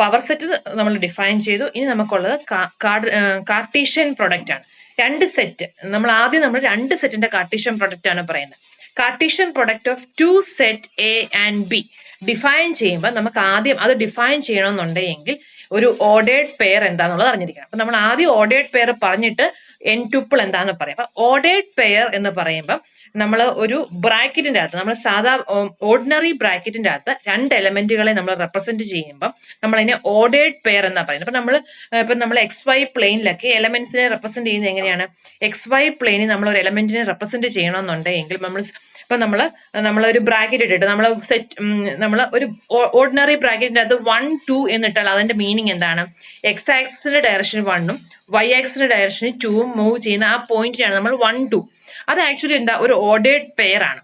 Power set നമ്മൾ define ചെയ്തു. ഇനി നമുക്കുള്ളത് കാർട്ടീഷ്യൻ പ്രൊഡക്റ്റ് ആണ്. രണ്ട് സെറ്റ് നമ്മൾ രണ്ട് സെറ്റിന്റെ കാർട്ടീഷ്യൻ പ്രൊഡക്റ്റ് ആണ് പറയുന്നത്. Cartesian product of two set A and B define ചെയ്യുമ്പോൾ നമുക്ക് ആദ്യം അത് ഡിഫൈൻ ചെയ്യണമെന്നുണ്ടെങ്കിൽ ഒരു ഓർഡേർഡ് പെയർ എന്താണെന്നുള്ളത് അറിഞ്ഞിരിക്കണം. അപ്പൊ നമ്മൾ ആദ്യം ഓർഡേർഡ് പെയർ പറഞ്ഞിട്ട് എൻ ട്യൂപ്പിൾ എന്താണെന്ന് പറയാം. അപ്പൊ ഓർഡേർഡ് പെയർ എന്ന് പറയുമ്പോൾ നമ്മൾ ഒരു ബ്രാക്കറ്റിന്റെ അകത്ത് നമ്മൾ സാധാ ഓർഡിനറി ബ്രാക്കറ്റിന്റെ അകത്ത് രണ്ട് എലമെന്റുകളെ നമ്മൾ റെപ്രസെന്റ് ചെയ്യുമ്പോൾ നമ്മൾ അതിനെ ഓർഡേർഡ് പെയർ എന്നാ പറയുന്നത്. അപ്പൊ നമ്മൾ എക്സ് വൈ പ്ലെയിനിലൊക്കെ എലമെന്റ്സിനെ റെപ്രസെന്റ് ചെയ്യുന്നത് എങ്ങനെയാണ്? എക്സ് വൈ പ്ലെയിനിൽ നമ്മൾ ഒരു എലമെന്റിനെ റെപ്രസെന്റ് ചെയ്യണമെന്നുണ്ടെങ്കിൽ നമ്മളൊരു ബ്രാക്കറ്റ് ഇട്ടിട്ട് നമ്മൾ ഒരു ഓർഡിനറി ബ്രാക്കറ്റിന്റെ അകത്ത് 1 2 എന്നിട്ടാൽ അതിന്റെ മീനിങ് എന്താണ്? എക്സ് ആക്സിന്റെ ഡയറക്ഷൻ 1 ഉം വൈ ആക്സിന്റെ ഡയറക്ഷൻ 2 ഉം മൂവ് ചെയ്യുന്ന ആ പോയിന്റിനാണ് നമ്മൾ 1 2. അത് ആക്ച്വലി എന്താ? ഒരു ഓർഡേർഡ് പെയർ ആണ്.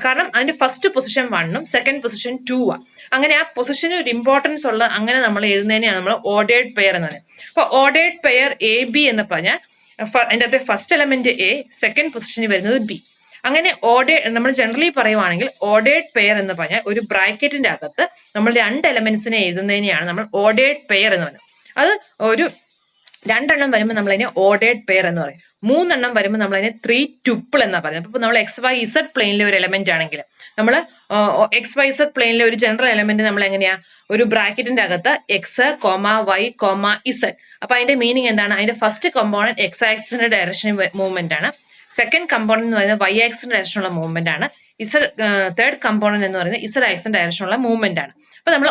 കാരണം അതിന്റെ ഫസ്റ്റ് പൊസിഷൻ 1 ഉം സെക്കൻഡ് പൊസിഷൻ 2 ആണ്. അങ്ങനെ ആ പൊസിഷന് ഒരു ഇമ്പോർട്ടൻസ് ഉള്ള അങ്ങനെ നമ്മൾ എഴുതുന്നതിനെയാണ് നമ്മൾ ഓർഡേർഡ് പെയർ എന്ന് പറയുന്നത്. അപ്പൊ ഓർഡേർഡ് പെയർ എ ബി എന്ന് പറഞ്ഞാൽ അതിന്റെ അകത്തെ ഫസ്റ്റ് എലമെന്റ് എ, സെക്കൻഡ് പൊസിഷനിൽ വരുന്നത് ബി. അങ്ങനെ നമ്മൾ ജനറലി പറയുവാണെങ്കിൽ ഓർഡേർഡ് പെയർ എന്ന് പറഞ്ഞാൽ ഒരു ബ്രാക്കറ്റിന്റെ അകത്ത് നമ്മൾ രണ്ട് എലമെന്റ്സിനെ എഴുതുന്നതിനെയാണ് നമ്മൾ ഓർഡേർഡ് പെയർ എന്ന് പറയുന്നത്. അത് ഒരു രണ്ടെണ്ണം വരുമ്പോൾ നമ്മൾ അതിനെ ഓർഡേർഡ് പെയർ എന്ന് പറയും. മൂന്നെണ്ണം വരുമ്പോൾ നമ്മൾ അതിനെ 3 ട്യൂപ്പിൾ എന്നാ പറയുന്നത്. അപ്പൊ നമ്മൾ എക്സ് വൈ ഇസഡ് പ്ലെയിനിലെ ഒരു എലമെന്റ് ആണെങ്കിൽ നമ്മൾ എക്സ് വൈ ഇസഡ് പ്ലെയിനിലെ ഒരു ജനറൽ എലമെന്റ് നമ്മൾ എങ്ങനെയാ? ഒരു ബ്രാക്കറ്റിന്റെ അകത്ത് x comma y comma z. അപ്പൊ അതിന്റെ മീനിങ് എന്താണ്? അതിന്റെ ഫസ്റ്റ് കമ്പോണന്റ് എക്സ് ആക്സിന്റെ ഡയറക്ഷൻ മൂവ്മെന്റ് ആണ്. സെക്കൻഡ് കമ്പോണന്റ് എന്ന് പറയുന്നത് വൈ ആക്സിന്റെ ഡയറക്ഷനുള്ള മൂവ്മെന്റ് ആണ്. തേർഡ് കമ്പോണന്റ് എന്ന് പറയുന്നത് ഇസഡ് ആക്സിന്റെ ഡയറക്ഷനുള്ള മൂവ്മെന്റ് ആണ്. അപ്പൊ നമ്മൾ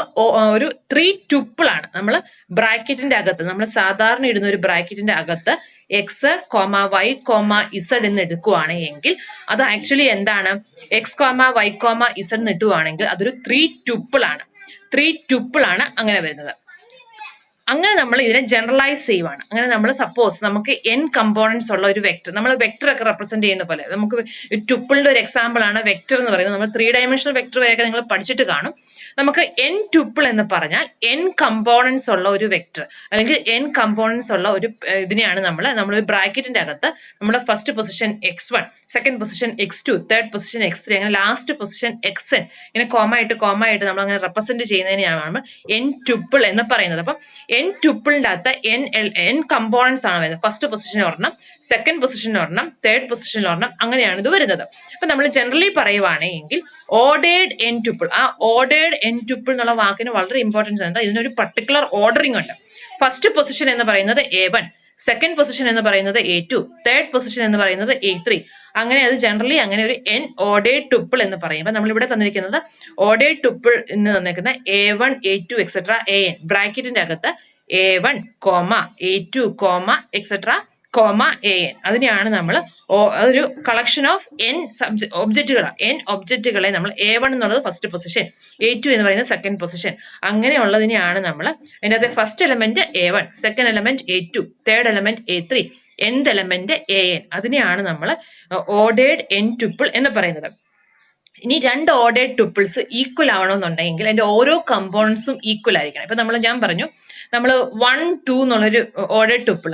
ഒരു 3 ട്യൂപ്പിൾ ആണ് നമ്മൾ ബ്രാക്കറ്റിന്റെ അകത്ത് നമ്മൾ സാധാരണ ഇടുന്ന ഒരു ബ്രാക്കറ്റിന്റെ അകത്ത് x comma y comma z എന്ന് എടുക്കുവാണെങ്കിൽ അത് ആക്ച്വലി എന്താണ്? X comma y comma z എന്ന് ഇട്ടുവാണെങ്കിൽ അതൊരു 3 ട്യൂപ്പിൾ ആണ്. 3 ട്യൂപ്പിൾ ആണ് അങ്ങനെ വരുന്നത്. അങ്ങനെ നമ്മൾ ഇതിനെ ജനറലൈസ് ചെയ്യുവാണ്. അങ്ങനെ നമ്മൾ സപ്പോസ് നമുക്ക് n കമ്പോണൻസ് ഉള്ള ഒരു വെക്ടർ, നമ്മൾ വെക്ടർ ഒക്കെ റെപ്രസെന്റ് ചെയ്യുന്ന പോലെ നമുക്ക് ട്യൂപ്പിളിന്റെ ഒരു എക്സാമ്പിൾ ആണ് വെക്ടർ എന്ന് പറയുന്നത്. നമ്മൾ 3 ഡയമെൻഷണൽ വെക്ടർ വരെയൊക്കെ നിങ്ങൾ പഠിച്ചിട്ട് കാണും. നമുക്ക് n ട്യൂപ്പിൾ എന്ന് പറഞ്ഞാൽ n കമ്പോണൻസ് ഉള്ള ഒരു വെക്ടർ അല്ലെങ്കിൽ n കമ്പോണൻസ് ഉള്ള ഒരു ഇതിനെയാണ് നമ്മൾ ബ്രാക്കറ്റിന്റെ അകത്ത് നമ്മുടെ first position x1, second position x2, third position x3, അങ്ങനെ ലാസ്റ്റ് പൊസിഷൻ xn ഇങ്ങനെ കോമ ആയിട്ട് നമ്മൾ അങ്ങനെ റെപ്രസെന്റ് ചെയ്യുന്നതിനെയാണ് നമ്മൾ n ട്യൂപ്പിൾ എന്ന് പറയുന്നത്. അപ്പം n ട്യൂപ്പിളിന്റെ അകത്ത് n കമ്പോണൻസ് ആണ് വരുന്നത്. ഫസ്റ്റ് പൊസിഷനിൽ ഒരെണ്ണം, സെക്കൻഡ് പൊസിഷനിൽ ഒരെണ്ണം, തേർഡ് പൊസിഷനിൽ ഒരെണ്ണം, അങ്ങനെയാണ് ഇത് വരുന്നത്. അപ്പൊ നമ്മൾ ജനറലി പറയുവാണെങ്കിൽ ഓർഡേർഡ് n ട്യൂപ്പിൾ, ആ ഓർഡേർഡ് n ട്യൂപ്പിൾ എന്നുള്ള വാക്കിന് വളരെ ഇമ്പോർട്ടൻസ് ഉണ്ട്. ഇതിനൊരു പർട്ടിക്കുലർ ഓർഡറിംഗ് ഉണ്ട്. ഫസ്റ്റ് പൊസിഷൻ എന്ന് പറയുന്നത് A1, സെക്കൻഡ് പൊസിഷൻ എന്ന് പറയുന്നത് A2, തേർഡ് പൊസിഷൻ എന്ന് പറയുന്നത് A3. അങ്ങനെ അത് ജനറലി അങ്ങനെ ഒരു n ഓർഡേർഡ് ട്യൂപ്പിൾ എന്ന് പറയും. അപ്പൊ നമ്മൾ ഇവിടെ തന്നിരിക്കുന്നത് ഓർഡേർഡ് ട്യൂപ്പിൾ എന്ന് തന്നിരിക്കുന്ന A1 A2 എക്സെട്ര AN ബ്രാക്കറ്റിന്റെ അകത്ത് A1 comma A2 comma etcetera comma AN. അതിനെയാണ് നമ്മൾ അതൊരു കളക്ഷൻ ഓഫ് n ഒബ്ജക്റ്റുകളെ നമ്മൾ A1 എന്നുള്ളത് ഫസ്റ്റ് പൊസിഷൻ, A2 എന്ന് പറയുന്നത് സെക്കൻഡ് പൊസിഷൻ, അങ്ങനെയുള്ളതിനെയാണ് നമ്മൾ അതിനകത്ത് first element A1, second element A2, third element A3, nth element AN. അതിനെയാണ് നമ്മൾ ഓർഡേർഡ് n ട്യൂപ്പിൾ എന്ന് പറയുന്നത്. ഇനി രണ്ട് ഓർഡേർഡ് ട്യൂപ്പിൾസ് ഈക്വൽ ആവണമെന്നുണ്ടെങ്കിൽ അതിന്റെ ഓരോ കമ്പോണൻസും ഈക്വൽ ആയിരിക്കണം. ഇപ്പൊ ഞാൻ പറഞ്ഞു നമ്മൾ 1 2 എന്നുള്ളൊരു ഓർഡേർഡ് ട്യൂപ്പിൾ,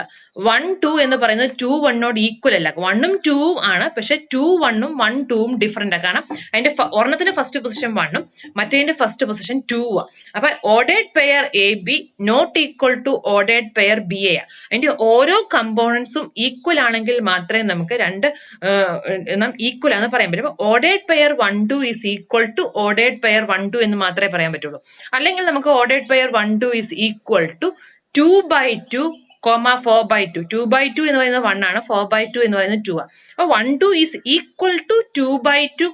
1 2 എന്ന് പറയുന്നത് 2 1നോട് ഈക്വൽ അല്ല. 1 ഉം 2 ഉം ആണ്, പക്ഷെ 2 1 ഉം 1 2 ഉം ഡിഫറെന്റ് ആണ്. കാരണം അതിന്റെ ഒരെണ്ണത്തിന്റെ ഫസ്റ്റ് പൊസിഷൻ 1 ഉം മറ്റേതിന്റെ ഫസ്റ്റ് പൊസിഷൻ 2 ആ. അപ്പൊ ordered pair A B not equal to ordered pair B A ആ. അതിന്റെ ഓരോ കമ്പോണൻസും ഈക്വൽ ആണെങ്കിൽ മാത്രമേ നമുക്ക് രണ്ട് ഈക്വൽ ആണെന്ന് പറയാൻ പറ്റും. Ordered pair 1 2 is equal to ordered pair 1 2 എന്ന് മാത്രമേ പറയാൻ പറ്റുള്ളൂ. അല്ലെങ്കിൽ നമുക്ക് ordered pair 1 2 is equal to 2/2 4/2. 2/2 എന്ന് പറയുന്നത് 1 ആണ്, 4/2 എന്ന് പറയുന്നത് 2 ആണ്. അപ്പൊ 1 2 ഈസ് ഈക്വൽ ടു 2/2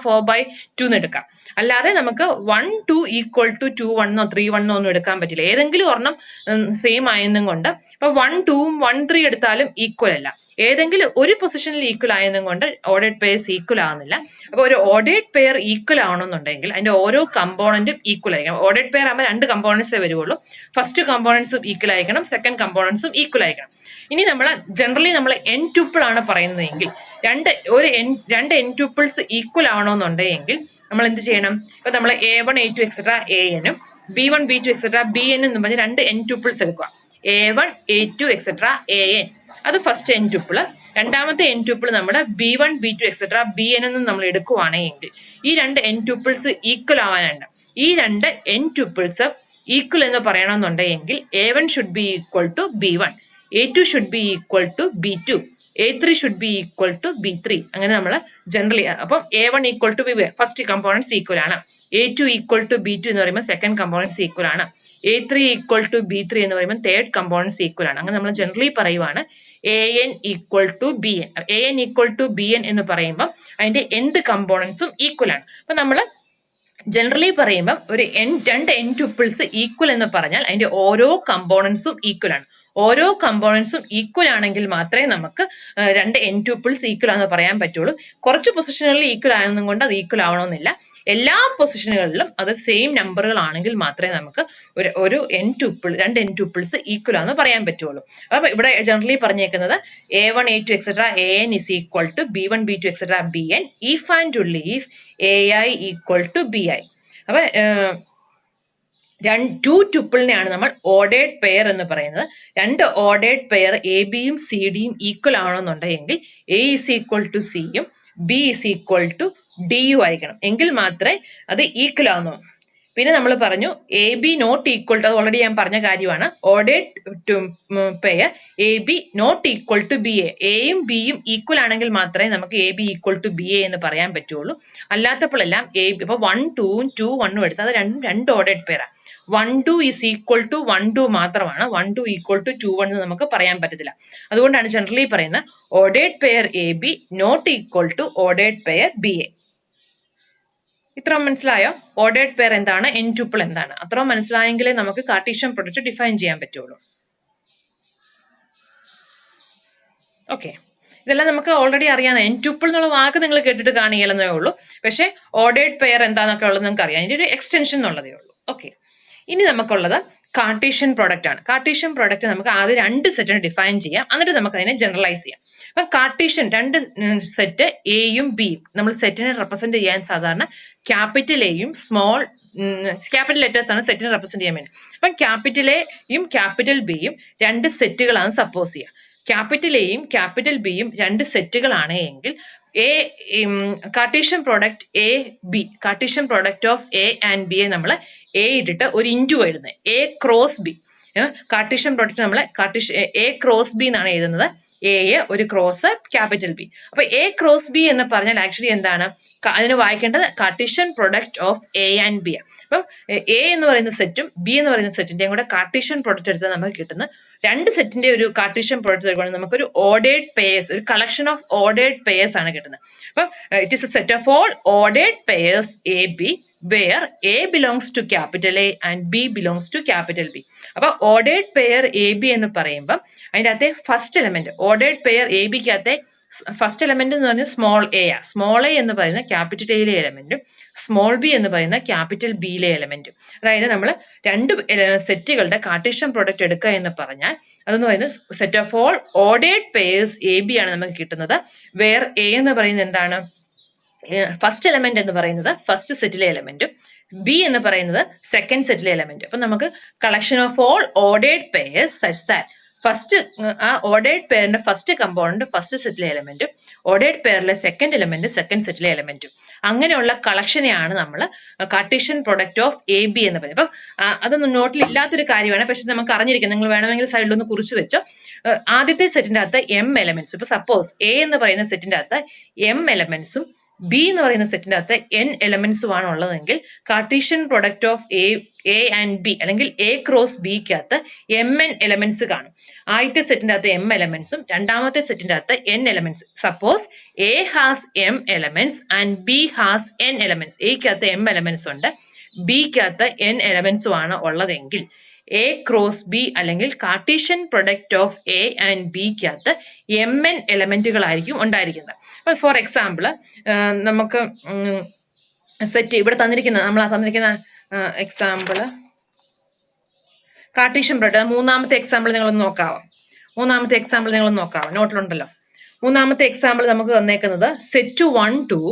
4/2 എന്ന് എടുക്കാം. അല്ലാതെ നമുക്ക് 1 2 ഈക്വൽ ടു 2 1 3 1 ഒന്നും എടുക്കാൻ പറ്റില്ല. ഏതെങ്കിലും ഒരെണ്ണം സെയിം ആയതും കൊണ്ട് ഇപ്പൊ 1 2 1 3 എടുത്താലും ഈക്വൽ അല്ല. ഏതെങ്കിലും ഒരു പൊസിഷനിൽ ഈക്വൽ ആയതും കൊണ്ട് ഓർഡേർഡ് പെയർസ് ഈക്വൽ ആവുന്നില്ല. അപ്പൊ ഒരു ഓർഡേർഡ് പെയർ ഈക്വൽ ആവണമെന്നുണ്ടെങ്കിൽ അതിന്റെ ഓരോ കമ്പോണന്റും ഈക്വൽ ആയിരിക്കണം. ഓർഡേർഡ് പെയർ ആകുമ്പോൾ രണ്ട് കമ്പോണൻസേ വരുവുള്ളൂ. ഫസ്റ്റ് കമ്പോണൻസും ഈക്വൽ ആയിരിക്കണം, സെക്കൻഡ് കമ്പോണൻസും ഈക്വൽ ആയിരിക്കണം. ഇനി ജനറലി നമ്മൾ n ട്യൂപ്പിൾ ആണ് പറയുന്നതെങ്കിൽ രണ്ട് n ട്യൂപ്പിൾസ് ഈക്വൽ ആവണമെന്നുണ്ടെങ്കിൽ നമ്മൾ എന്ത് ചെയ്യണം? ഇപ്പൊ നമ്മൾ A1 A2 എക്സെട്ര AN ഉം B1 B2 എക്സെട്ര BN എന്ന് പറഞ്ഞ് രണ്ട് n ട്യൂപ്പിൾസ് എടുക്കുക. A1 A2 എക്സെട്ര AN അത് ഫസ്റ്റ് n ട്യൂപ്പിൾ. രണ്ടാമത്തെ n ട്യൂപ്പിൾ നമ്മുടെ B1 B2 എക്സെട്ര BN എന്ന് നമ്മൾ എടുക്കുവാണെങ്കിൽ ഈ രണ്ട് n ട്യൂപ്പിൾസ് ഈക്വൽ ആവാനുണ്ട്. ഈ രണ്ട് n ട്യൂപ്പിൾസ് ഈക്വൽ എന്ന് പറയണമെന്നുണ്ടെങ്കിൽ A1 should be equal to B1, A2 should be equal to B2, A3 should be equal to B3. അങ്ങനെ നമ്മൾ ജനറലി അപ്പം A1 equal to B1 first components equal ആണ്, A2 equal to B2 എന്ന് പറയുമ്പോൾ second components equal ആണ്, A3 equal to B3 എന്ന് പറയുമ്പോൾ third components equal ആണ്. അങ്ങനെ നമ്മൾ ജനറലി പറയുവാണ് AN equal to BN. AN equal to BN എന്ന് പറയുമ്പോൾ അതിന്റെ എന്ത് കമ്പോണൻസും ഈക്വൽ ആണ്. അപ്പൊ നമ്മൾ ജനറലി പറയുമ്പോൾ ഒരു രണ്ട് n ട്യൂപ്പിൾസ് ഈക്വൽ എന്ന് പറഞ്ഞാൽ അതിന്റെ ഓരോ കമ്പോണൻസും ഈക്വൽ ആണ്. ഓരോ കമ്പോണൻസും ഈക്വൽ ആണെങ്കിൽ മാത്രമേ നമുക്ക് രണ്ട് n ട്യൂപ്പിൾസ് ഈക്വൽ ആണെന്ന് പറയാൻ പറ്റുള്ളൂ. കുറച്ച് പൊസിഷനുകളിൽ ഈക്വൽ ആണെന്നും കൊണ്ട് അത് ഈക്വൽ ആവണമെന്നില്ല. എല്ലാ പൊസിഷനുകളിലും അത് സെയിം നമ്പറുകൾ ആണെങ്കിൽ മാത്രമേ നമുക്ക് ഒരു രണ്ട് n ട്യൂപ്പിൾസ് ഈക്വൽ ആണെന്ന് പറയാൻ പറ്റുള്ളൂ. അപ്പൊ ഇവിടെ ജനറലി പറഞ്ഞേക്കുന്നത് A1 A2 etcetera AN is equal to B1 B2 etcetera BN if and only if AI equal to BI. അപ്പൊ ടു ട്യൂപ്പിളിനെയാണ് നമ്മൾ ഓർഡേഡ് പെയർ എന്ന് പറയുന്നത്. രണ്ട് ഓർഡേഡ് പെയർ AB-യും CD-യും ഈക്വൽ ആവണമെന്നുണ്ടെങ്കിൽ A is equal to C-യും B is equal to D-യും ആയിരിക്കണം, എങ്കിൽ മാത്രമേ അത് ഈക്വൽ ആവുന്നു. പിന്നെ നമ്മൾ പറഞ്ഞു AB നോട്ട് ഈക്വൽ ടു, അത് ഓൾറെഡി ഞാൻ പറഞ്ഞ കാര്യമാണ്, ordered pair AB not equal to BA. എയും ബിയും ഈക്വൽ ആണെങ്കിൽ മാത്രമേ നമുക്ക് AB ഈക്വൽ ടു BA എന്ന് പറയാൻ പറ്റുള്ളൂ. അല്ലാത്തപ്പോഴെല്ലാം AB ഇപ്പൊ 1 2 2 1 എടുത്ത് അത് രണ്ട് ഓർഡേഡ് പെയറാണ്. 1 2 ഈസ് ഈക്വൽ ടു 1 2 മാത്രമാണ്, 1 2 ഈക്വൽ ടു 2 1 എന്ന് നമുക്ക് പറയാൻ പറ്റത്തില്ല. അതുകൊണ്ടാണ് ജനറലി പറയുന്നത് ordered pair AB not equal to ordered pair BA. ഇത്ര മനസ്സിലായോ? ഓർഡേഡ് പെയർ എന്താണ്, n ട്യൂപ്പിൾ എന്താണ്, അത്ര മനസ്സിലായെങ്കിലേ നമുക്ക് കാർട്ടീഷ്യൻ പ്രൊഡക്റ്റ് ഡിഫൈൻ ചെയ്യാൻ പറ്റുള്ളൂ. ഓക്കെ, ഇതെല്ലാം നമുക്ക് ഓൾറെഡി അറിയാവുന്ന n ട്യൂപ്പിൾ എന്നുള്ള വാക്ക് നിങ്ങൾ കേട്ടിട്ട് കാണില്ലെന്നേ ഉള്ളൂ. പക്ഷേ ഓർഡേഡ് പെയർ എന്താണെന്നൊക്കെ ഉള്ളത് നിങ്ങൾക്ക് അറിയാം, അതിന്റെ ഒരു എക്സ്റ്റൻഷൻ എന്നുള്ളതേ ഉള്ളൂ. ഓക്കെ, ഇനി നമുക്കുള്ളത് കാർട്ടീഷ്യൻ പ്രോഡക്റ്റ് ആണ്. കാർട്ടീഷ്യൻ പ്രോഡക്റ്റ് നമുക്ക് ആദ്യം രണ്ട് സെറ്റിനെ ഡിഫൈൻ ചെയ്യാം, എന്നിട്ട് നമുക്ക് അതിനെ ജനറലൈസ് ചെയ്യാം. അപ്പൊ കാർട്ടീഷ്യൻ രണ്ട് സെറ്റ് എയും ബിയും നമ്മൾ സെറ്റിനെ റെപ്രസെന്റ് ചെയ്യാൻ സാധാരണ ക്യാപിറ്റൽ എയും സ്മോൾ ക്യാപിറ്റൽ ലെറ്റേഴ്സ് ആണ് സെറ്റിനെ റെപ്രസെന്റ് ചെയ്യാൻ വേണ്ടി. അപ്പം ക്യാപിറ്റൽ എയും ക്യാപിറ്റൽ ബിയും രണ്ട് സെറ്റുകളാണ് സപ്പോസ് ചെയ്യുക. ക്യാപിറ്റൽ എയും ക്യാപിറ്റൽ ബിയും രണ്ട് സെറ്റുകളാണ് എങ്കിൽ Cartesian product A B, Cartesian product of A and B നമ്മൾ എ ഇട്ടിട്ട് ഒരു ഇൻറ്റു എഴുതുന്നത്, A cross B. Cartesian product നമ്മൾ എ ക്രോസ് ബി എന്നാണ് എഴുതുന്നത്, എ ഒരു ക്രോസ് ക്യാപിറ്റൽ ബി. അപ്പൊ എ ക്രോസ് ബി എന്ന് പറഞ്ഞാൽ ആക്ച്വലി എന്താണ്, അതിന് വായിക്കേണ്ടത് Cartesian product of A and B. അപ്പം എ എന്ന് പറയുന്ന സെറ്റും ബി എന്ന് പറയുന്ന സെറ്റിന്റെയും കൂടെ കാർട്ടീഷ്യൻ പ്രൊഡക്റ്റ് എടുത്താൽ നമുക്ക് കിട്ടുന്ന രണ്ട് സെറ്റിന്റെ ഒരു കാർട്ടീഷ്യൻ പ്രൊഡക്റ്റ് എടുക്കുകയാണെങ്കിൽ നമുക്കൊരു ഓർഡേഡ് പെയർസ്, ഒരു കളക്ഷൻ ഓഫ് ഓർഡേഡ് പെയർസ് ആണ് കിട്ടുന്നത്. അപ്പം it is A set of all ordered pairs A B where A belongs to capital A and B belongs to capital B. അപ്പൊ ഓർഡേഡ് പെയർ എ ബി എന്ന് പറയുമ്പോൾ അതിൻ്റെ അകത്തെ first element, ordered pair A ബിക്ക് അകത്തെ first element എന്ന് പറഞ്ഞാൽ small A ആ. സ്മോൾ എ എന്ന് പറയുന്ന ക്യാപിറ്റൽ എയിലെ എലമെന്റും സ്മോൾ ബി എന്ന് പറയുന്ന ക്യാപിറ്റൽ ബിയിലെ എലമെന്റും. അതായത് നമ്മൾ രണ്ട് സെറ്റുകളുടെ കാർട്ടീഷ്യൻ പ്രോഡക്റ്റ് എടുക്കുക എന്ന് പറഞ്ഞാൽ അതെന്ന് പറയുന്നത് set of all ordered pairs A B ആണ് നമുക്ക് കിട്ടുന്നത്. വേർ എ എന്ന് പറയുന്നത് എന്താണ്, ഫസ്റ്റ് എലമെന്റ് എന്ന് പറയുന്നത് ഫസ്റ്റ് സെറ്റിലെ എലമെന്റും ബി എന്ന് പറയുന്നത് സെക്കൻഡ് സെറ്റിലെ എലമെന്റ്. അപ്പൊ നമുക്ക് collection of all ordered pairs such that first ആ ഓർഡേഡ് പെയറിന്റെ ഫസ്റ്റ് കമ്പോണന്റ് ഫസ്റ്റ് സെറ്റിലെ എലമെന്റും ഓർഡേഡ് പെയറിലെ സെക്കൻഡ് എലമെന്റ് സെക്കൻഡ് സെറ്റിലെ എലമെന്റും, അങ്ങനെയുള്ള കളക്ഷനെയാണ് നമ്മൾ Cartesian product of A B എന്ന് പറയുന്നത്. അപ്പം അതൊന്നും നോട്ടിൽ ഇല്ലാത്തൊരു കാര്യമാണ്, പക്ഷെ നമുക്ക് അറിഞ്ഞിരിക്കാം, നിങ്ങൾ വേണമെങ്കിൽ സൈഡിലൊന്ന് കുറിച്ച് വെച്ചോ. ആദ്യത്തെ സെറ്റിന്റെ അകത്ത് എം എലമെന്റ്സ്, ഇപ്പൊ സപ്പോസ് എ എന്ന് പറയുന്ന സെറ്റിന്റെ അകത്ത് എം എലമെന്റ്സും ബി എന്ന് പറയുന്ന സെറ്റിന്റെ അകത്ത് n എലമെന്റ്സുമാണ് ഉള്ളതെങ്കിൽ Cartesian product of A and B അല്ലെങ്കിൽ എ ക്രോസ് ബിക്കകത്ത് mn എലമെന്റ്സ് കാണും. ആദ്യത്തെ സെറ്റിന്റെ അകത്ത് m എലമെന്റ്സും രണ്ടാമത്തെ സെറ്റിന്റെ അകത്ത് n elements. Suppose A has m elements and B has n elements. എക്കകത്ത് m എലമെന്റ്സ് ഉണ്ട്, ബിക്കകത്ത് n എലമെന്റ്സും ആണ് ഉള്ളതെങ്കിൽ എ ക്രോസ് ബി അല്ലെങ്കിൽ Cartesian product of A and ബിക്കകത്ത് mn എലമെന്റുകളായിരിക്കും ഉണ്ടായിരിക്കുന്നത്. അപ്പൊ ഫോർ എക്സാമ്പിൾ നമുക്ക് സെറ്റ് ഇവിടെ തന്നിരിക്കുന്ന എക്സാമ്പിള് കാർട്ടീഷ്യൻ പ്രൊഡക്റ്റ്, മൂന്നാമത്തെ എക്സാമ്പിൾ നിങ്ങളൊന്ന് നോക്കാവോ, നോട്ടിലുണ്ടല്ലോ. മൂന്നാമത്തെ എക്സാമ്പിൾ നമുക്ക് തന്നേക്കുന്നത് set 1 2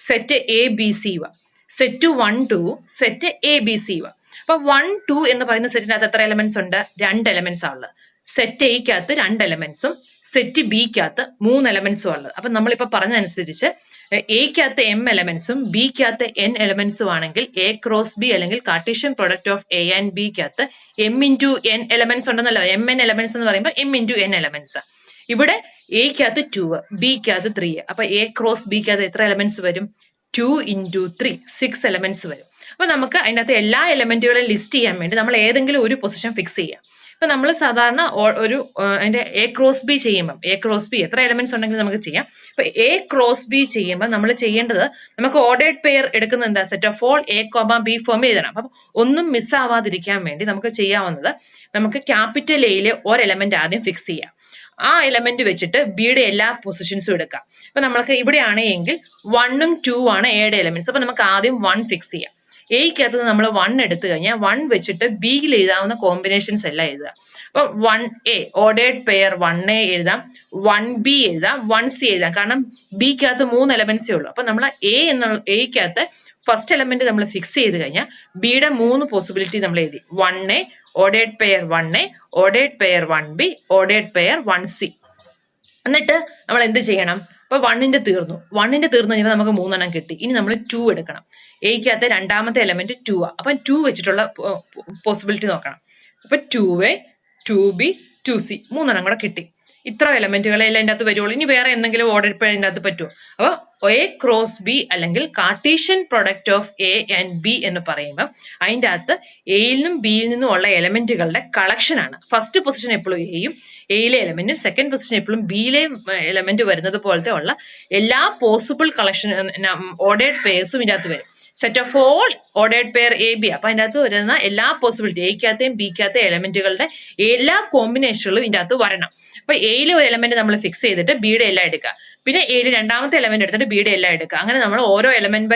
set A B C വ, set 1 2 set A B C വ. അപ്പൊ 1 2 എന്ന് പറയുന്ന സെറ്റിനകത്ത് എത്ര എലമെന്റ്സ് ഉണ്ട്, രണ്ട് എലമെന്റ്സ് ആണ് ഉള്ളത്. സെറ്റ് എയ്ക്കകത്ത് 2 എലമെന്റ്സും സെറ്റ് ബിക്കകത്ത് 3 എലമെന്റ്സും ഉള്ളത്. അപ്പൊ നമ്മളിപ്പോ പറഞ്ഞതനുസരിച്ച് എയ്ക്കകത്ത് m എലമെന്റ്സും ബിക്കകത്ത് n എലമെന്റ്സും ആണെങ്കിൽ എ ക്രോസ് ബി അല്ലെങ്കിൽ Cartesian product of A and ബിക്കകത്ത് m ഇൻറ്റു n എലമെന്റ്സ് ഉണ്ടെന്നല്ലോ. mn എലമെന്റ്സ് എന്ന് പറയുമ്പോൾ m ഇൻറ്റു n എലമെന്റ്സ്. ഇവിടെ എയ്ക്കകത്ത് 2, ബിക്കകത്ത് 3. അപ്പൊ എ ക്രോസ് ബിക്കകത്ത് എത്ര എലമെന്റ്സ് വരും? 2 ഇൻറ്റു 3 6 എലമെന്റ്സ് വരും. അപ്പൊ നമുക്ക് അതിനകത്ത് എല്ലാ എലമെന്റുകളെയും ലിസ്റ്റ് ചെയ്യാൻ വേണ്ടി നമ്മൾ ഏതെങ്കിലും ഒരു പൊസിഷൻ ഫിക്സ് ചെയ്യാം. ഇപ്പൊ നമ്മൾ സാധാരണ ഒരു അതിന്റെ എ ക്രോസ് ബി ചെയ്യുമ്പോൾ എ ക്രോസ് ബി എത്ര എലമെന്റ്സ് ഉണ്ടെങ്കിലും നമുക്ക് ചെയ്യാം. ഇപ്പൊ എ ക്രോസ് ബി ചെയ്യുമ്പോൾ നമ്മൾ ചെയ്യേണ്ടത് നമുക്ക് ഓർഡേർഡ് പെയർ എടുക്കുന്ന എന്താ? Set of all A comma B form എഴുതണം. അപ്പം ഒന്നും മിസ് ആവാതിരിക്കാൻ വേണ്ടി നമുക്ക് ചെയ്യാവുന്നത് നമുക്ക് ക്യാപിറ്റൽ എയിലെ ഒരു എലമെന്റ് ആദ്യം ഫിക്സ് ചെയ്യാം. ആ എലമെന്റ് വെച്ചിട്ട് ബിയുടെ എല്ലാ പൊസിഷൻസും എടുക്കാം. ഇപ്പൊ നമ്മൾക്ക് ഇവിടെയാണ് എങ്കിൽ 1 ഉം 2 ആണ് എയുടെ എലമെന്റ്സ്. അപ്പൊ നമുക്ക് ആദ്യം 1 ഫിക്സ് ചെയ്യാം. എയ്ക്കകത്ത് നമ്മൾ 1 എടുത്തു കഴിഞ്ഞാൽ 1 വെച്ചിട്ട് ബിയിൽ എഴുതാവുന്ന കോമ്പിനേഷൻസ് എല്ലാം എഴുതുക. അപ്പൊ 1A ഓർഡേർഡ് പെയർ 1A എഴുതാം, 1B എഴുതാം, 1C എഴുതാം. കാരണം ബിക്കകത്ത് 3 എലമെന്റ്സേ ഉള്ളൂ. അപ്പൊ നമ്മൾ എയ്ക്കകത്ത് ഫസ്റ്റ് എലമെന്റ് നമ്മൾ ഫിക്സ് ചെയ്ത് കഴിഞ്ഞാൽ ബിയുടെ 3 പോസിബിലിറ്റി നമ്മൾ എഴുതി. 1A ordered pair 1A ordered pair 1B ordered pair 1C. എന്നിട്ട് നമ്മൾ എന്ത് ചെയ്യണം? അപ്പൊ 1ന്റെ തീർന്നു. 1ന്റെ തീർന്നു കഴിഞ്ഞാൽ നമുക്ക് 3 എണ്ണം കിട്ടി. ഇനി നമ്മൾ 2 എടുക്കണം. എയ്ക്കകത്ത് രണ്ടാമത്തെ എലമെന്റ് 2 ആ. അപ്പൊ 2 വെച്ചിട്ടുള്ള പോസിബിലിറ്റി നോക്കണം. അപ്പൊ 2A 2B 2C 3 എണ്ണം കൂടെ കിട്ടി. ഇത്ര എലമെന്റുകളെ എല്ലാം അതിൻ്റെ അകത്ത് വരുള്ളൂ. ഇനി വേറെ എന്തെങ്കിലും ഓർഡർ പെയർ അതിൻ്റെ അകത്ത് പറ്റുമോ? അപ്പൊ എ ക്രോസ് ബി അല്ലെങ്കിൽ Cartesian product of A and B എന്ന് പറയുമ്പോൾ അതിൻ്റെ അകത്ത് എയിൽ നിന്നും ബിയിൽ നിന്നും ഉള്ള എലമെന്റുകളുടെ കളക്ഷൻ ആണ്. ഫസ്റ്റ് പൊസിഷൻ എപ്പോഴും എയും എയിലെ എലമെന്റും സെക്കൻഡ് പൊസിഷൻ എപ്പോഴും ബിയിലെ എലമെന്റ് വരുന്നത് പോലത്തെ ഉള്ള എല്ലാ പോസിബിൾ കളക്ഷൻ ഓർഡേർഡ് പെയർസും ഇതിൻ്റെ അകത്ത് വരും. Set of all ordered pair A B. അപ്പൊ അതിൻ്റെ അകത്ത് വരുന്ന എല്ലാ പോസിബിലിറ്റി എയ്ക്കകത്തെയും ബിക്കകത്തെയും എലമെന്റുകളുടെ എല്ലാ കോമ്പിനേഷനുകളും ഇതിൻ്റെ അകത്ത് വരണം. അപ്പൊ എയിലെ ഒരു എലമെന്റ് നമ്മൾ ഫിക്സ് ചെയ്തിട്ട് ബിയുടെ എല്ലാം എടുക്കുക. പിന്നെ എയിൽ രണ്ടാമത്തെ എലമെന്റ് എടുത്തിട്ട് ബിയുടെ എല്ലാം എടുക്കുക. അങ്ങനെ നമ്മൾ ഓരോ എലമെന്റ്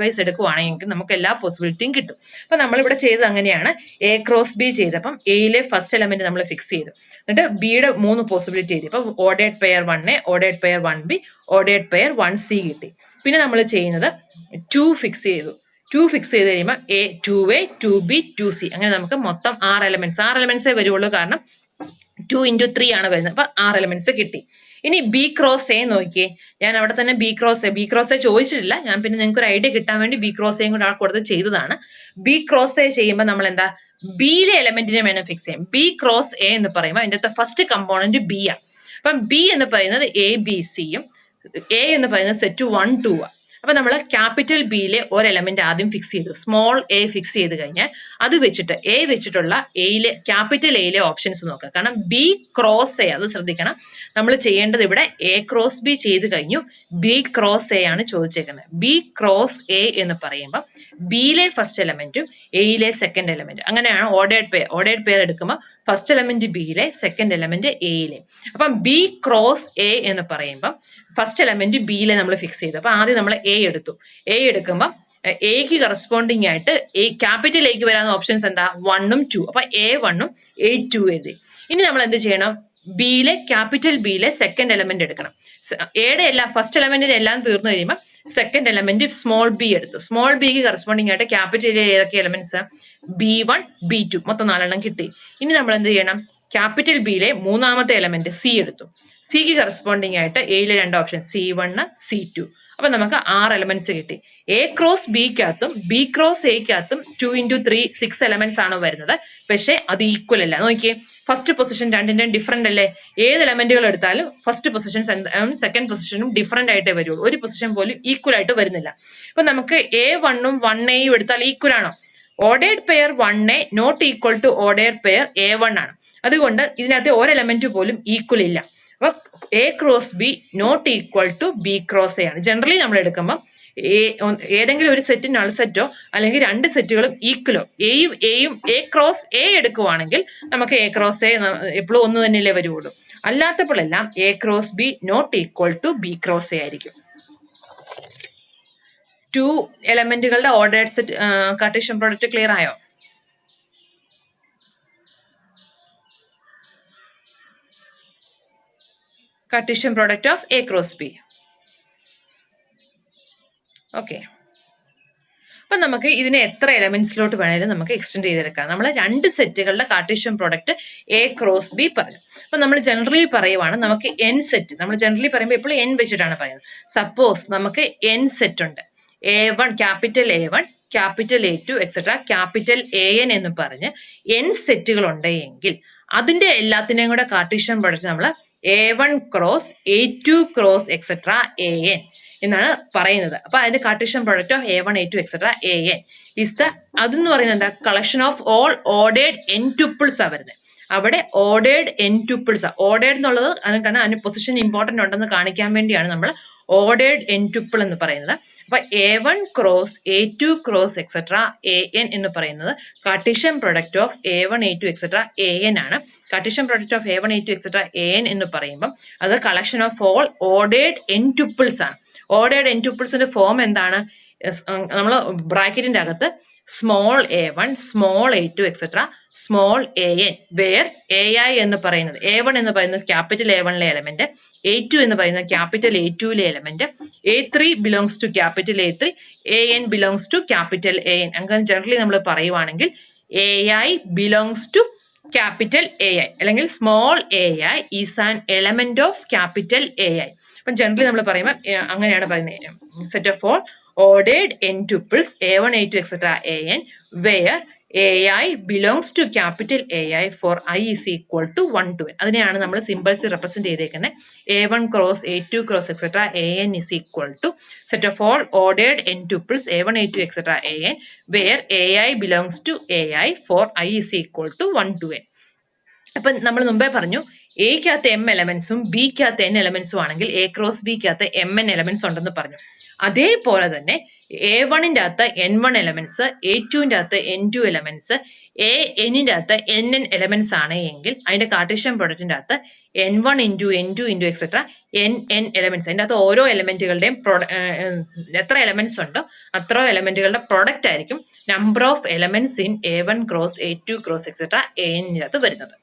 വൈസ് എടുക്കുവാണെങ്കിൽ നമുക്ക് എല്ലാ പോസിബിലിറ്റിയും കിട്ടും. അപ്പൊ നമ്മളിവിടെ ചെയ്തത് അങ്ങനെയാണ്. എ ക്രോസ് ബി ചെയ്തപ്പം എയിലെ ഫസ്റ്റ് എലമെന്റ് നമ്മൾ ഫിക്സ് ചെയ്തു. എന്നിട്ട് ബിയുടെ 3 പോസിബിലിറ്റി ചെയ്തു. അപ്പൊ ordered pair 1A ordered pair 1B ordered pair 1C കിട്ടി. പിന്നെ നമ്മൾ ചെയ്യുന്നത് 2 ഫിക്സ് ചെയ്തു. 2 ഫിക്സ് ചെയ്ത് കഴിയുമ്പോൾ 2A 2B 2C അങ്ങനെ നമുക്ക് മൊത്തം 6 എലമെന്റ്സേ വരുള്ളൂ. കാരണം 2 ഇൻറ്റു 3 ആണ് വരുന്നത്. അപ്പൊ 6 എലമെന്റ്സ് കിട്ടി. ഇനി ബി ക്രോസ് എ നോക്കിയേ. ഞാൻ അവിടെ തന്നെ ബി ക്രോസ് എ ചോദിച്ചിട്ടില്ല. ഞാൻ പിന്നെ നിങ്ങൾക്ക് ഒരു ഐഡിയ കിട്ടാൻ വേണ്ടി ബി ക്രോസ് എയും കൂടെ ആ കൊടുത്ത് ചെയ്തതാണ്. ബി ക്രോസ് എ ചെയ്യുമ്പോൾ നമ്മൾ എന്താ ബിയിലെ എലമെന്റിനെ വേണം ഫിക്സ് ചെയ്യാം. ബി ക്രോസ് എ എന്ന് പറയുമ്പോൾ അതിന്റെ ഫസ്റ്റ് കമ്പോണന്റ് ബി ആണ്. അപ്പം ബി എന്ന് പറയുന്നത് എ ബി സിയും എ എന്ന് പറയുന്നത് സെറ്റ് 1 2 ആണ്. അപ്പൊ നമ്മൾ ക്യാപിറ്റൽ ബിയിലെ ഒരു എലമെന്റ് ആദ്യം ഫിക്സ് ചെയ്തു. സ്മോൾ എ ഫിക്സ് ചെയ്ത് കഴിഞ്ഞാൽ അത് വെച്ചിട്ട് എ വെച്ചിട്ടുള്ള എയിലെ ക്യാപിറ്റൽ എയിലെ ഓപ്ഷൻസ് നോക്കുക. കാരണം ബി ക്രോസ് എ അത് ശ്രദ്ധിക്കണം. നമ്മൾ ചെയ്യേണ്ടത് ഇവിടെ എ ക്രോസ് ബി ചെയ്ത് കഴിഞ്ഞു. ബി ക്രോസ് എ ആണ് ചോദിച്ചേക്കുന്നത്. ബി ക്രോസ് എ എന്ന് പറയുമ്പോൾ ബിയിലെ ഫസ്റ്റ് എലമെന്റും എയിലെ സെക്കൻഡ് എലമെന്റും അങ്ങനെയാണ് ഓർഡേർഡ് പെയർ എടുക്കുമ്പോൾ ഫസ്റ്റ് എലമെന്റ് ബിയിലെ സെക്കൻഡ് എലമെന്റ് എയിലെ. അപ്പം ബി ക്രോസ് എ എന്ന് പറയുമ്പോൾ ഫസ്റ്റ് എലമെന്റ് ബിയിലെ നമ്മൾ ഫിക്സ് ചെയ്തു. അപ്പൊ ആദ്യം നമ്മൾ എ എടുത്തു. എ എടുക്കുമ്പോൾ എക്ക് കറസ്പോണ്ടിങ് ആയിട്ട് ക്യാപിറ്റൽ എക്ക് വരാവുന്ന ഓപ്ഷൻസ് എന്താ? 1 ഉം 2. അപ്പൊ A1 ഉം A2 എഴുതി. ഇനി നമ്മൾ എന്ത് ചെയ്യണം? ക്യാപിറ്റൽ ബിയിലെ സെക്കൻഡ് എലമെന്റ് എടുക്കണം. എയുടെ ഫസ്റ്റ് എലമെന്റിന്റെ എല്ലാം തീർന്നു കഴിയുമ്പോൾ സെക്കൻഡ് എലമെന്റ് സ്മോൾ ബി എടുത്തു. സ്മോൾ ബിക്ക് കറസ്പോണ്ടിങ് ആയിട്ട് ക്യാപിറ്റൽ ഏതൊക്കെ എലമെന്റ്സ്? B1 B2 മൊത്തം 4 എണ്ണം കിട്ടി. ഇനി നമ്മൾ എന്ത് ചെയ്യണം? ക്യാപിറ്റൽ ബിയിലെ മൂന്നാമത്തെ എലമെന്റ് സി എടുത്തു. സിക്ക് കറസ്പോണ്ടിങ് ആയിട്ട് എയിലെ 2 ഓപ്ഷൻ C1 C2. അപ്പൊ നമുക്ക് 6 എലമെന്റ്സ് കിട്ടി. എ ക്രോസ് ബിക്കകത്തും ബി ക്രോസ് എക്കകത്തും 2 ഇൻറ്റു 3 6 എലമെന്റ്സ് ആണ് വരുന്നത്. പക്ഷെ അത് ഈക്വൽ അല്ല. നോക്കിയേ, ഫസ്റ്റ് പൊസിഷൻ രണ്ടിന്റെയും ഡിഫറെന്റ് അല്ലേ? ഏത് എലമെന്റുകൾ എടുത്താലും ഫസ്റ്റ് പൊസിഷൻ സെക്കൻഡ് പൊസിഷനും ഡിഫറെന്റ് ആയിട്ടേ വരുള്ളൂ. ഒരു പൊസിഷൻ പോലും ഈക്വൽ ആയിട്ട് വരുന്നില്ല. ഇപ്പൊ നമുക്ക് A1 ഉം 1A എടുത്താൽ ഈക്വൽ ആണോ? Ordered pair 1A not equal to ordered pair A1 ആണ്. അതുകൊണ്ട് ഇതിനകത്ത് ഒരു എലമെന്റ് പോലും ഈക്വൽ ഇല്ല. അപ്പൊ A cross B not equal to B cross A ആണ്. ജനറലി നമ്മൾ എടുക്കുമ്പോൾ ഏതെങ്കിലും ഒരു സെറ്റ് നൾ സെറ്റോ അല്ലെങ്കിൽ 2 സെറ്റുകളും ഈക്വലോ എയും എ ക്രോസ് എ എടുക്കുവാണെങ്കിൽ നമുക്ക് എ ക്രോസ് എ എപ്പോഴും ഒന്ന് തന്നെയല്ലേ വരുള്ളൂ. അല്ലാത്തപ്പോഴെല്ലാം A cross B not equal to B cross A ആയിരിക്കും. 2 എലമെന്റുകളുടെ ordered set Cartesian product clear ആയോ? Cartesian product of A cross B. Okay. അപ്പൊ നമുക്ക് ഇതിനെ എത്ര എലമെന്റ്സിലോട്ട് വേണേലും നമുക്ക് എക്സ്റ്റെൻഡ് ചെയ്തെടുക്കാം. നമ്മൾ രണ്ട് സെറ്റുകളുടെ Cartesian product A cross B പറഞ്ഞു. അപ്പൊ നമ്മൾ ജനറലി പറയുവാണ് നമുക്ക് n സെറ്റ്, നമ്മൾ ജനറലി പറയുമ്പോൾ എപ്പോഴും n വെച്ചിട്ടാണ് പറയുന്നത്. സപ്പോസ് നമുക്ക് n സെറ്റ് ഉണ്ട്, A1 capital A1 capital A2 etcetera capital AN എന്ന് പറഞ്ഞ് n സെറ്റുകൾ ഉണ്ടെങ്കിൽ അതിന്റെ എല്ലാത്തിനെയും കൂടെ കാർട്ടീഷ്യൻ പ്രോഡക്റ്റ് നമ്മൾ A1 cross A2 cross etcetera AN എന്നാണ് പറയുന്നത്. അപ്പൊ അതിന്റെ Cartesian product of A1 A2 etcetera AN is the, അതെന്ന് പറയുന്നത് എന്താ, collection of all ordered n tuples ആ വരുന്നത്. അവിടെ ഓർഡേർഡ് n ട്യൂപ്പിൾസ്, ഓർഡേർഡ് എന്നുള്ളത് കാരണം അതിന് പൊസിഷൻ ഇമ്പോർട്ടന്റ് ഉണ്ടെന്ന് കാണിക്കാൻ വേണ്ടിയാണ് നമ്മൾ ഓർഡേർഡ് n ട്യൂപ്പിൾ എന്ന് പറയുന്നത്. അപ്പൊ A1 cross A2 cross etcetera AN എന്ന് പറയുന്നത് Cartesian product of A1 A2 etcetera AN ആണ്. Cartesian product of A1 A2 etcetera AN എന്ന് പറയുമ്പോൾ അത് collection of all ordered n tuples ആണ്. ഓർഡേർഡ് n ട്യൂപ്പിൾസിന്റെ ഫോം എന്താണ്? നമ്മൾ ബ്രാക്കറ്റിന്റെ അകത്ത് small A1 small A2 etcetera small AN where AI എന്ന് പറയുന്നത്, A1 എന്ന് പറയുന്നത് ക്യാപിറ്റൽ A1ലെ എലമെന്റ്, A2 എന്ന് പറയുന്നത് ക്യാപിറ്റൽ A2ലെ element, A3 belongs to capital A3, AN belongs to capital AN. അങ്ങനെ ജനറലി നമ്മൾ പറയുവാണെങ്കിൽ AI belongs to capital AI അല്ലെങ്കിൽ small AI is an element of capital AI. അപ്പം ജനറലി നമ്മൾ പറയുമ്പോൾ അങ്ങനെയാണ് പറയുന്നത്, set of all ordered n tuples A1 A2 etc. AN where AI belongs to capital AI for I is equal to 1 to n. അതിനെയാണ് നമ്മൾ symbols represent ചെയ്തേക്കുന്നത്. A1 cross A2 cross etc. AN is equal to set of all ordered n tuples A1 A2 etc. AN where AI belongs to AI for I is equal to 1 to n. അപ്പം നമ്മൾ മുമ്പേ പറഞ്ഞു എക്കകത്ത് m എലമെന്റ്സും ബിക്കകത്ത് n എലമെന്റ്സും ആണെങ്കിൽ A cross ബിക്കകത്ത് mn elements ഉണ്ടെന്ന് പറഞ്ഞു. അതേപോലെ തന്നെ A1ന്റെ അകത്ത് n1 എലമെന്റ്സ്, A2ന്റെ അകത്ത് n2 എലമെന്റ്സ്, ANന്റെ അകത്ത് nn എലമെന്റ്സ് ആണ് എങ്കിൽ അതിന്റെ കാർട്ടീഷ്യൻ പ്രൊഡക്റ്റിന്റെ അകത്ത് n1 into n2 into etcetera nn elements, അതിന്റെ അകത്ത് ഓരോ എലമെന്റുകളുടെയും എത്ര എലമെന്റ്സ് ഉണ്ടോ അത്ര എലമെന്റുകളുടെ പ്രൊഡക്റ്റ് ആയിരിക്കും number of elements in A1 cross A2 cross etcetera ANന്റെ അകത്ത് വരുന്നത്.